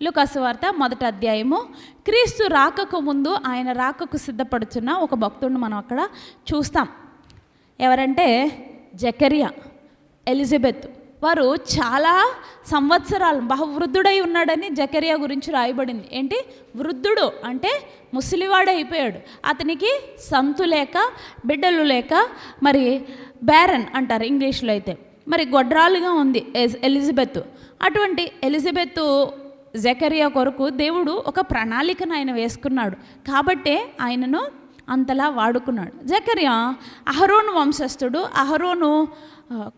లూకాసు వార్త 1వ అధ్యాయము. క్రీస్తు రాకకు ముందు ఆయన రాకకు సిద్ధపడుతున్న ఒక భక్తుడిని మనం అక్కడ చూస్తాం. ఎవరంటే జకరియా, ఎలిజబెత్. వారు చాలా సంవత్సరాలు బహువృద్ధుడై ఉన్నాడని జకరియా గురించి రాయబడింది. ఏంటి వృద్ధుడు అంటే ముసలివాడు అయిపోయాడు. అతనికి సంతు లేక, బిడ్డలు లేక, మరి బ్యారన్ అంటారు ఇంగ్లీష్లో అయితే, మరి గొడ్రాలుగా ఉంది ఎలిజబెత్. అటువంటి ఎలిజబెత్ జకరియా కొరకు దేవుడు ఒక ప్రణాళికను ఆయన వేసుకున్నాడు. కాబట్టే ఆయనను అంతలా వాడుకున్నాడు. జకరియా అహరోను వంశస్థుడు, అహరోను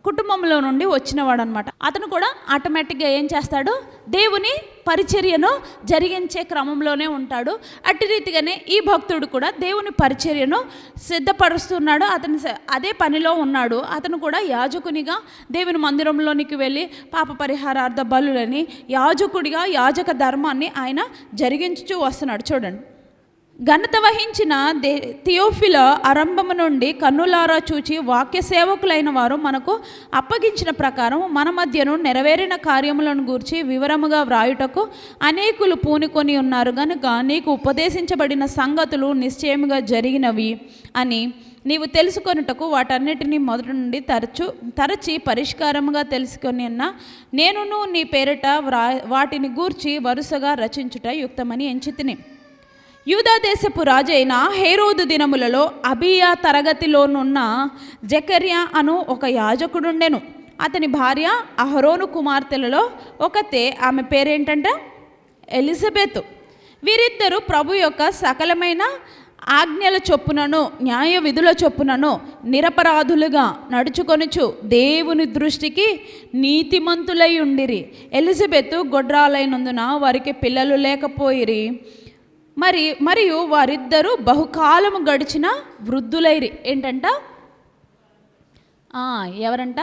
కుటుంబంలో నుండి వచ్చినవాడు అనమాట. అతను కూడా ఆటోమేటిక్గా ఏం చేస్తాడు, దేవుని పరిచర్యను జరిగించే క్రమంలోనే ఉంటాడు. అట్టి రీతిగానే ఈ భక్తుడు కూడా దేవుని పరిచర్యను సిద్ధపరుస్తున్నాడు. అతను అదే పనిలో ఉన్నాడు. అతను కూడా యాజకునిగా దేవుని మందిరంలోనికి వెళ్ళి పాప పరిహారార్థ బలులని యాజకుడిగా యాజక ధర్మాన్ని ఆయన జరిగించుచూ వస్తున్నాడు. చూడండి, ఘనత వహించిన థియోఫిల ఆరంభము నుండి కన్నులారా చూచి వాక్య సేవకులైన వారు మనకు అప్పగించిన ప్రకారం మన మధ్యను నెరవేరిన కార్యములను గూర్చి వివరముగా వ్రాయుటకు అనేకులు పూనుకొని ఉన్నారు గనుక నీకు ఉపదేశించబడిన సంగతులు నిశ్చయముగా జరిగినవి అని నీవు తెలుసుకొనుటకు వాటన్నిటినీ మొదటి నుండి తరచి పరిష్కారముగా తెలుసుకొని ఉన్న నేనును నీ పేరిట వాటిని గూర్చి వరుసగా రచించుట యుక్తమని ఎంచితిని. యూదా దేశపు రాజైన హేరోదు దినములలో అబియా తరగతిలోనున్న జకర్యా అను ఒక యాజకుడుండెను. అతని భార్య అహరోను కుమార్తెలలో ఒకతే, ఆమె పేరేంటంటే ఎలిజబెత్. వీరిద్దరూ ప్రభు యొక్క సకలమైన ఆజ్ఞల చొప్పునను న్యాయ విధుల చొప్పునను నిరపరాధులుగా నడుచుకొనుచు దేవుని దృష్టికి నీతిమంతులై ఉండిరి. ఎలిజబెత్ గొడ్రాలైనందున వారికి పిల్లలు లేకపోయిరి. మరియు వారిద్దరూ బహుకాలము గడిచిన వృద్ధులైరి. ఏంటంట, ఎవరంట,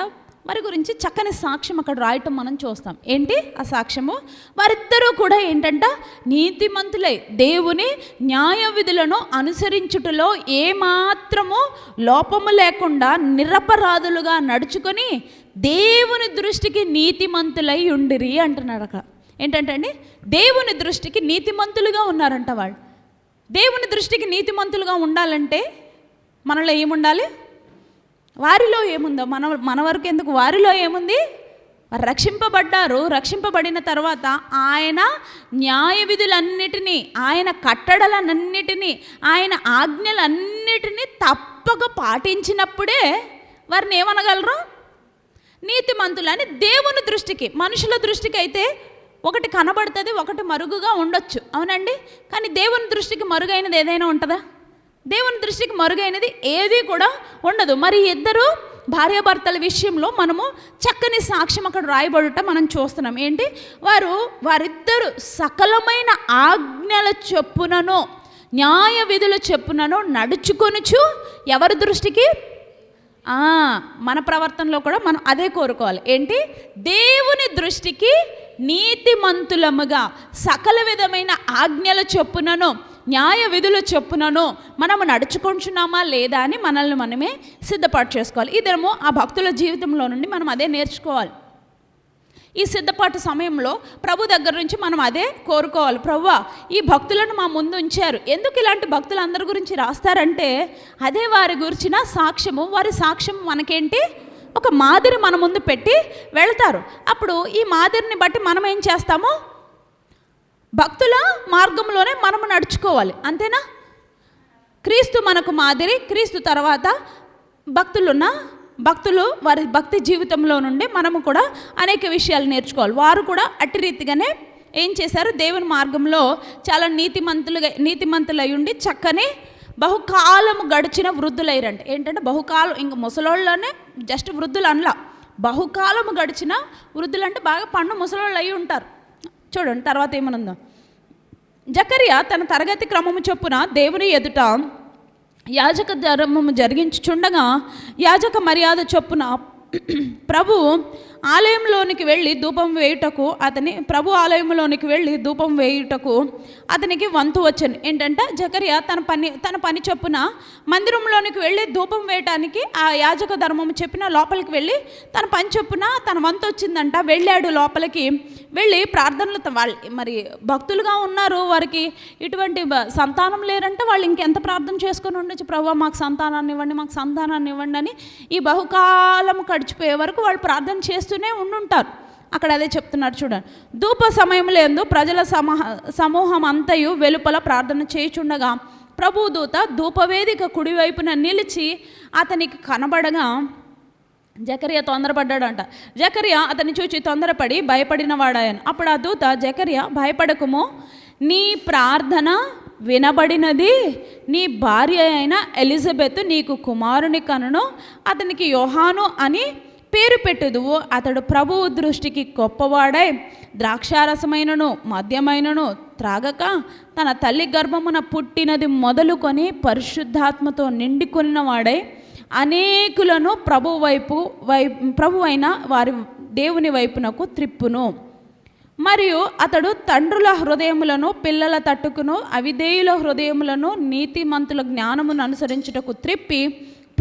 వారి గురించి చక్కని సాక్ష్యం అక్కడ రాయటం మనం చూస్తాం. ఏంటి ఆ సాక్ష్యము? వారిద్దరూ కూడా ఏంటంట, నీతిమంతులై దేవుని న్యాయ విధులను అనుసరించుటలో ఏమాత్రము లోపము లేకుండా నిరపరాధులుగా నడుచుకొని దేవుని దృష్టికి నీతిమంతులై ఉండిరి అంటున్నాడు అక్కడ. ఏంటంటే అండి, దేవుని దృష్టికి నీతిమంతులుగా ఉన్నారంట వాళ్ళు. దేవుని దృష్టికి నీతిమంతులుగా ఉండాలంటే మనలో ఏముండాలి? వారిలో ఏముందో మన వరకు ఎందుకు, వారిలో ఏముంది? రక్షింపబడ్డారు. రక్షింపబడిన తర్వాత ఆయన న్యాయ విధులన్నిటినీ, ఆయన కట్టడలన్నిటినీ, ఆయన ఆజ్ఞలన్నిటినీ తప్పక పాటించినప్పుడే వారిని ఏమనగలరు? నీతిమంతులని దేవుని దృష్టికి. మనుషుల దృష్టికి అయితే ఒకటి కనబడుతుంది, ఒకటి మరుగుగా ఉండొచ్చు, అవునండి. కానీ దేవుని దృష్టికి మరుగైనది ఏదైనా ఉంటుందా? దేవుని దృష్టికి మరుగైనది ఏది కూడా ఉండదు. మరి ఇద్దరు భార్యాభర్తల విషయంలో మనము చక్కని సాక్ష్యం అక్కడ రాయబడుట మనం చూస్తున్నాం. ఏంటి, వారిద్దరు సకలమైన ఆజ్ఞల చొప్పునను న్యాయ విధుల చొప్పునను నడుచుకొనుచు ఎవరి దృష్టికి? మన ప్రవర్తనలో కూడా మనం అదే కోరుకోవాలి. ఏంటి, దేవుని దృష్టికి నీతిమంతులముగా సకల విధమైన ఆజ్ఞల చొప్పునను న్యాయ విధుల చొప్పునను మనము నడుచుకుంటున్నామా లేదా అని మనల్ని మనమే సిద్ధపాటు చేసుకోవాలి. ఇదేమో ఆ భక్తుల జీవితంలో నుండి మనం అదే నేర్చుకోవాలి. ఈ సిద్ధపాటు సమయంలో ప్రభు దగ్గర నుంచి మనం అదే కోరుకోవాలి. ప్రభువా, ఈ భక్తులను మా ముందు ఉంచారు. ఎందుకు ఇలాంటి భక్తులు అందరి గురించి రాస్తారంటే అదే వారి గురించిన సాక్ష్యము. వారి సాక్ష్యం మనకేంటి, ఒక మాదిరి మన ముందు పెట్టి వెళ్తారు. అప్పుడు ఈ మాదిరిని బట్టి మనం ఏం చేస్తాము? భక్తుల మార్గంలోనే మనము నడుచుకోవాలి, అంతేనా? క్రీస్తు మనకు మాదిరి. క్రీస్తు తర్వాత భక్తులు వారి భక్తి జీవితంలో నుండి మనము కూడా అనేక విషయాలు నేర్చుకోవాలి. వారు కూడా అట్టి రీతిగానే ఏం చేశారు? దేవుని మార్గంలో చాలా నీతిమంతులై ఉండి చక్కని బహుకాలము గడిచిన వృద్ధులైరండి. ఏంటంటే బహుకాలం, ఇంక ముసలోళ్ళనే జస్ట్ వృద్ధులు అనలా, బహుకాలము గడిచిన వృద్ధులు అంటే బాగా పండు ముసలోళ్ళు అయి ఉంటారు. చూడండి తర్వాత ఏమనుందో. జకరియా తన తరగతి క్రమము చొప్పున దేవుని ఎదుట యాజక ధర్మము జరిగించుచుండగా యాజక మర్యాద చొప్పున ప్రభువు ఆలయంలోనికి వెళ్ళి ధూపం వేయుటకు ప్రభు ఆలయంలోనికి వెళ్ళి ధూపం వేయుటకు అతనికి వంతు వచ్చాను. ఏంటంటే జకర్యా తన పని చొప్పున మందిరంలోనికి వెళ్ళి ధూపం వేయటానికి ఆ యాజక ధర్మం చెప్పిన లోపలికి వెళ్ళి తన పని చొప్పున తన వంతు వచ్చిందంట. వెళ్ళాడు, లోపలికి వెళ్ళి ప్రార్థనలు మరి భక్తులుగా ఉన్నారు, వారికి ఇటువంటి సంతానం లేరంటే వాళ్ళు ఇంకెంత ప్రార్థన చేసుకొని ఉండొచ్చు, ప్రభువా మాకు సంతానాన్ని ఇవ్వండి, మాకు సంతానాన్ని ఇవ్వండి అని ఈ బహుకాలం గడిచిపోయే వరకు వాళ్ళు ప్రార్థన చేస్తూనే ఉండుంటారు. అక్కడ అదే చెప్తున్నారు చూడండి. ధూప సమయంలో యందు ప్రజల సమూహం అంతయు వెలుపల ప్రార్థన చేయుచుండగా ప్రభువు దూత ధూపవేదిక కుడివైపున నిలిచి అతనికి కనబడగా జకర్యా తొందరపడ్డాడంట. జకర్యా అతన్ని చూచి తొందరపడి భయపడిన వాడాయను. అప్పుడు ఆ దూత, జకర్యా భయపడకుము, నీ ప్రార్థన వినబడినది, నీ భార్య అయిన ఎలిజబెత్ నీకు కుమారుని కనును, అతనికి యోహాను అని పేరు పెట్టుదువు. అతడు ప్రభువు దృష్టికి గొప్పవాడై ద్రాక్షారసమైనను మద్యమైనను త్రాగక తన తల్లి గర్భమున పుట్టినది మొదలుకొని పరిశుద్ధాత్మతో నిండుకొనిన వాడై అనేకులను ప్రభువైన వారి దేవుని వైపునకు త్రిప్పును. మరియు అతడు తండ్రుల హృదయములను పిల్లల తట్టుకును, అవిధేయుల హృదయములను నీతిమంతుల జ్ఞానమును అనుసరించుటకు త్రిప్పి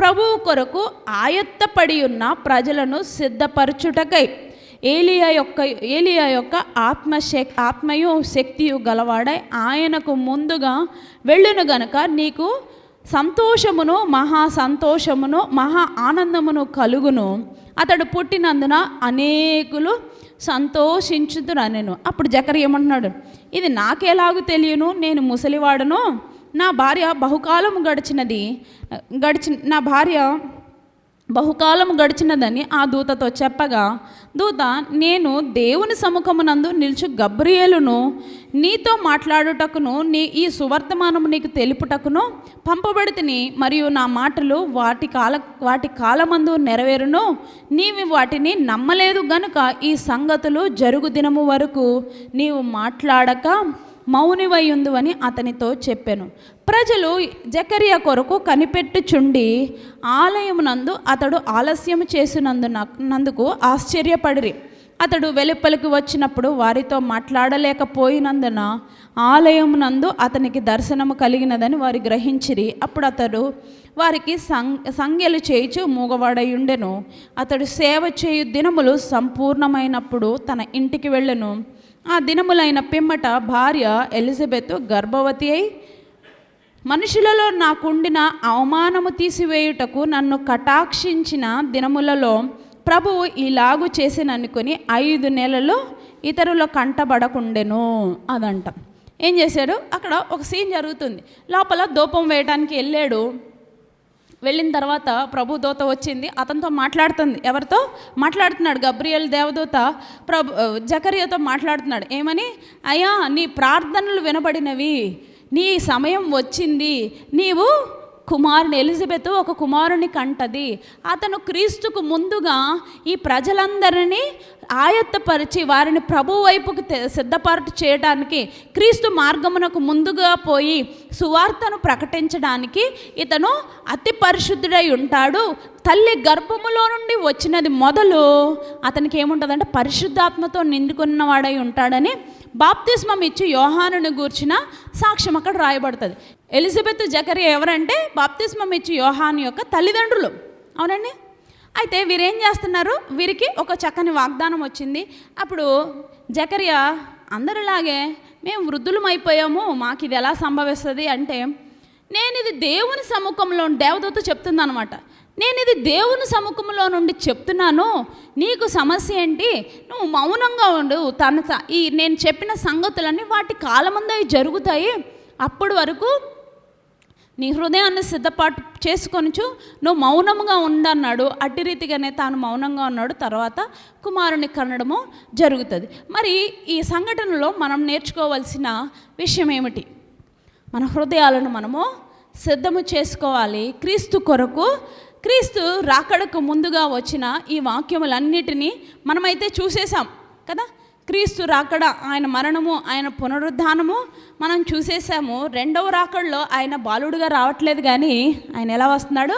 ప్రభువు కొరకు ఆయత్తపడి ఉన్న ప్రజలను సిద్ధపరచుటకై ఏలియా యొక్క ఆత్మయు శక్తియు గలవాడై ఆయనకు ముందుగా వెళ్ళును గనుక నీకు సంతోషమును మహా సంతోషమును మహా ఆనందమును కలుగును. అతడు పుట్టినందున అనేకులు సంతోషించుదురనెను. అప్పుడు జకర్యా ఏమంటున్నాడు, ఇది నాకెలాగూ తెలియను, నేను ముసలివాడను, నా భార్య బహుకాలం గడిచినదని ఆ దూతతో చెప్పగా దూత, నేను దేవుని సముఖమునందు నిలుచు గబ్రియేలును, నీతో మాట్లాడుటకును ఈ సువర్తమానము నీకు తెలుపుటకును పంపబడితిని. మరియు నా మాటలు వాటి కాలమందు నెరవేరును. నీవు వాటిని నమ్మలేదు గనుక ఈ సంగతులు జరుగు దినము వరకు నీవు మాట్లాడక మౌనివయ్యుందు అని అతనితో చెప్పాను. ప్రజలు జకర్యా కొరకు కనిపెట్టుచుండి ఆలయమునందు అతడు ఆలస్యము చేసినందుకు ఆశ్చర్యపడిరి. అతడు వెలుపలికి వచ్చినప్పుడు వారితో మాట్లాడలేకపోయినందున ఆలయమునందు అతనికి దర్శనము కలిగినదని వారు గ్రహించిరి. అప్పుడు అతడు వారికి సంజ్ఞలు చేయుచు మూగవాడయుండెను. అతడు సేవ చేయు దినములు సంపూర్ణమైనప్పుడు తన ఇంటికి వెళ్ళెను. ఆ దినములైన పిమ్మట భార్య ఎలిజబెత్ గర్భవతి అయి, మనుషులలో నాకుండిన అవమానము తీసివేయుటకు నన్ను కటాక్షించిన దినములలో ప్రభువు ఇలాగు చేసిననుకొని 5 నెలలు ఇతరుల కంటబడకుండెను అదంట. ఏం చేశాడు, అక్కడ ఒక సీన్ జరుగుతుంది. లోపల ధూపం వేయడానికి వెళ్ళాడు. వెళ్ళిన తర్వాత ప్రభు దూత వచ్చింది, అతనితో మాట్లాడుతుంది. ఎవరితో మాట్లాడుతున్నాడు? గబ్రియేల్ దేవదూత జకర్యాతో మాట్లాడుతున్నాడు. ఏమని? అయ్యా, నీ ప్రార్థనలు వినబడినవి, నీ సమయం వచ్చింది, నీవు ఎలిజబెత్ ఒక కుమారుని కంటది. అతను క్రీస్తుకు ముందుగా ఈ ప్రజలందరినీ ఆయత్తపరిచి వారిని ప్రభు వైపుకు సిద్ధపాటు చేయడానికి, క్రీస్తు మార్గమునకు ముందుగా పోయి సువార్తను ప్రకటించడానికి ఇతను అతి పరిశుద్ధుడై ఉంటాడు. తల్లి గర్భములో నుండి వచ్చినది మొదలు అతనికి ఏముంటుందంటే పరిశుద్ధాత్మతో నిండుకున్నవాడై ఉంటాడని బాప్తిస్మం ఇచ్చి యోహానుని గూర్చిన సాక్ష్యం అక్కడ రాయబడుతుంది. ఎలిజబెత్ జకర్యా ఎవరంటే బాప్తిస్మం ఇచ్చి యోహాను యొక్క తల్లిదండ్రులు. అవునండి. అయితే వీరేం చేస్తున్నారు, వీరికి ఒక చక్కని వాగ్దానం వచ్చింది. అప్పుడు జకర్యా అందరిలాగే మేము వృద్ధులం అయిపోయాము, మాకు ఇది ఎలా సంభవిస్తుంది అంటే, నేను ఇది దేవుని సముఖంలో, దేవదూత చెప్తుంది అనమాట, నేను ఇది దేవుని సముఖంలో నుండి చెప్తున్నాను, నీకు సమస్య ఏంటి, నువ్వు మౌనంగా ఉండు, నేను చెప్పిన సంగతులన్నీ వాటి కాలమందు జరుగుతాయి, అప్పటి వరకు నీ హృదయాన్ని సిద్ధపాటు చేసుకొనిచు నువ్వు మౌనంగా ఉండన్నాడు. అట్టి రీతిగానే తాను మౌనంగా ఉన్నాడు. తర్వాత కుమారుని కనడము జరుగుతుంది. మరి ఈ సంఘటనలో మనం నేర్చుకోవాల్సిన విషయం ఏమిటి? మన హృదయాలను మనము సిద్ధము చేసుకోవాలి క్రీస్తు కొరకు. క్రీస్తు రాకడకు ముందుగా వచ్చిన ఈ వాక్యములన్నిటినీ మనమైతే చూసేసాం కదా. క్రీస్తు రాకడ, ఆయన మరణము, ఆయన పునరుద్ధానము మనం చూసేసాము. రెండవ రాకడలో ఆయన బాలుడుగా రావట్లేదు, కానీ ఆయన ఎలా వస్తున్నాడు?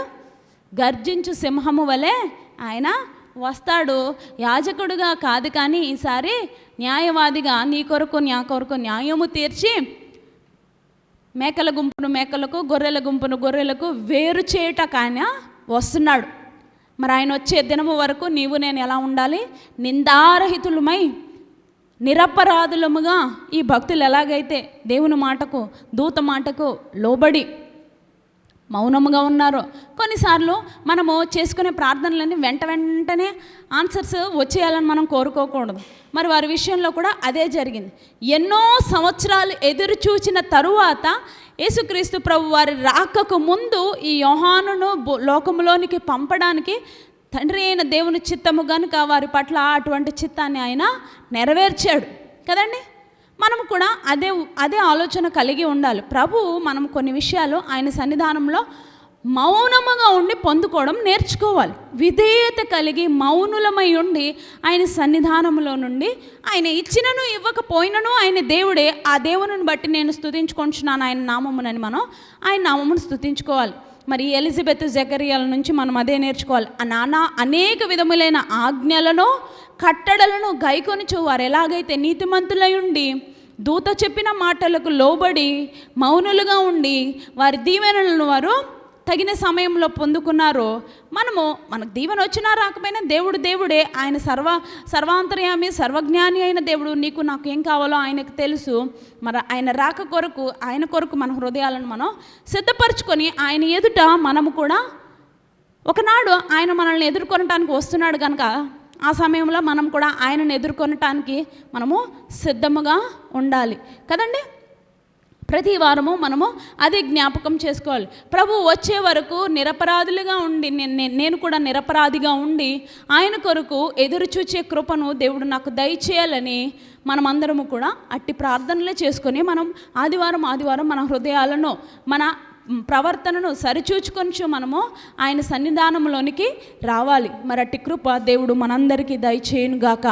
గర్జించు సింహము వలె ఆయన వస్తాడు, యాజకుడుగా కాదు కానీ ఈసారి న్యాయవాదిగా నీ కొరకు నా కొరకు న్యాయము తీర్చి మేకల గుంపును మేకలకు, గొర్రెల గుంపును గొర్రెలకు వేరు చేయటకు ఆయన వస్తున్నాడు. మరి ఆయన వచ్చే దినము వరకు నీవు నేను ఎలా ఉండాలి? నిందారహితులమై నిరపరాధులముగా ఈ భక్తులు ఎలాగైతే దేవుని మాటకు, దూత మాటకు లోబడి మౌనముగా ఉన్నారో. కొన్నిసార్లు మనము చేసుకునే ప్రార్థనలన్నీ వెంటనే ఆన్సర్స్ వచ్చేయాలని మనం కోరుకోకూడదు. మరి వారి విషయంలో కూడా అదే జరిగింది. ఎన్నో సంవత్సరాలు ఎదురు చూచిన తరువాత యేసుక్రీస్తు ప్రభు వారి రాకకు ముందు ఈ యోహానును లోకములోనికి పంపడానికి తండ్రి అయిన దేవుని చిత్తము కనుక వారి పట్ల అటువంటి చిత్తాన్ని ఆయన నెరవేర్చాడు కదండి. మనము కూడా అదే ఆలోచన కలిగి ఉండాలి. ప్రభు మనం కొన్ని విషయాలు ఆయన సన్నిధానంలో మౌనముగా ఉండి పొందుకోవడం నేర్చుకోవాలి. విధేయత కలిగి మౌనులమై ఉండి ఆయన సన్నిధానంలో నుండి ఆయన ఇచ్చినను ఇవ్వకపోయినను ఆయన దేవుడే, ఆ దేవుని బట్టి నేను స్తుతించుకుంటున్నాను ఆయన నామమునని మనం ఆయన నామమును స్తుతించుకోవాలి. మరి ఎలిజబెత్ జకరియాల నుంచి మనం అదే నేర్చుకోవాలి. అనేక విధములైన ఆజ్ఞలను కట్టడలను గైకొనుచు వారు ఎలాగైతే నీతిమంతులై ఉండి దూత చెప్పిన మాటలకు లోబడి మౌనులుగా ఉండి వారి దీవెనలను వారు తగిన సమయంలో పొందుకున్నారో, మనకు దీవెన వచ్చినా రాకపోయినా దేవుడే. ఆయన సర్వాంతర్యామి సర్వజ్ఞాని అయిన దేవుడు. నీకు నాకు ఏం కావాలో ఆయనకు తెలుసు. మరి ఆయన రాక కొరకు, ఆయన కొరకు మన హృదయాలను మనం సిద్ధపరచుకొని ఆయన ఎదుట మనము కూడా ఒకనాడు ఆయన మనల్ని ఎదుర్కొనటానికి వస్తున్నాడు కనుక ఆ సమయంలో మనం కూడా ఆయనను ఎదుర్కొనటానికి మనము సిద్ధముగా ఉండాలి కదండి. ప్రతి వారము మనము అదే జ్ఞాపకం చేసుకోవాలి. ప్రభు వచ్చే వరకు నిరపరాధులుగా ఉండి నేను కూడా నిరపరాధిగా ఉండి ఆయన కొరకు ఎదురు చూచే కృపను దేవుడు నాకు దయచేయాలని మనమందరము కూడా అట్టి ప్రార్థనలే చేసుకొని మనం ఆదివారం మన హృదయాలను మన ప్రవర్తనను సరిచూచుకొంచు మనము ఆయన సన్నిధానంలోనికి రావాలి. మరి అట్టి కృప దేవుడు మనందరికీ దయచేయునుగాక.